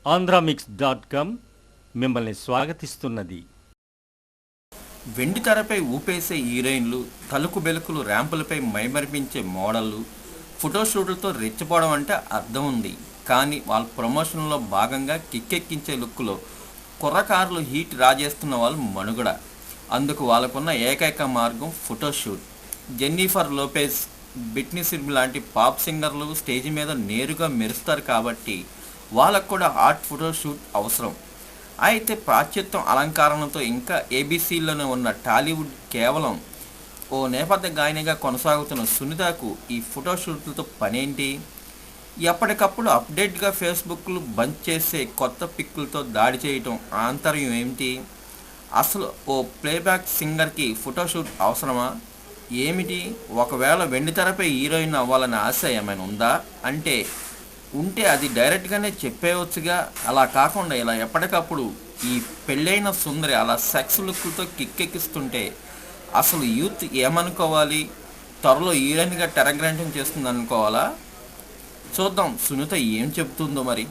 ఆంధ్రామిక్స్.com మిమ్మల్ని స్వాగతిస్తున్నది. వెండి తెరపై ఊపేసే హీరోయిన్లు, తలుకు బెలుకులు ర్యాంపులపై మైమరిపించే మోడళ్లు, ఫోటోషూట్లతో రెచ్చిపోవడం అంటే అర్థం ఉంది. కానీ వాళ్ళ ప్రమోషన్లో భాగంగా కిక్కెక్కించే లుక్లో కుర్రకారులు హీట్ రాజేస్తున్న వాళ్ళు మనుగడ. అందుకు వాళ్ళకున్న ఏకైక మార్గం ఫోటోషూట్. జెన్నిఫర్ లోపెజ్, బిట్నీ స్పియర్స్ లాంటి పాప్ సింగర్లు స్టేజ్ మీద నేరుగా మెరుస్తారు కాబట్టి వాళ్ళకు కూడా హాట్ ఫోటోషూట్ అవసరం. అయితే పాశ్చాత్యం అలంకరణతో ఇంకా ఏబీసీలోనే ఉన్న టాలీవుడ్ కేవలం ఓ నేపథ్య గాయనిగా కొనసాగుతున్న సునీతకు ఈ ఫోటోషూట్లతో పనేంటి? ఎప్పటికప్పుడు అప్డేట్గా ఫేస్బుక్లు బంద్ చేసే కొత్త పిక్కులతో దాడి చేయటం ఆంతర్యం ఏమిటి? అసలు ఓ ప్లేబ్యాక్ సింగర్కి ఫోటోషూట్ అవసరమా? ఏమిటి? ఒకవేళ వెండితెరపై హీరోయిన్ అవ్వాలనే ఆశ ఏమైనా ఉందా? ఉంటే అది డైరెక్ట్గానే చెప్పేయవచ్చుగా. అలా కాకుండా ఇలా ఎప్పటికప్పుడు ఈ పెళ్ళైన సుందరి అలా సెక్స్ లుక్లతో కిక్కెక్కిస్తుంటే అసలు యూత్ ఏమనుకోవాలి? త్వరలో హీరోయిన్గా టెరగ్రాంటం చేస్తుంది అనుకోవాలా? చూద్దాం సునీత ఏం చెబుతుందో మరి.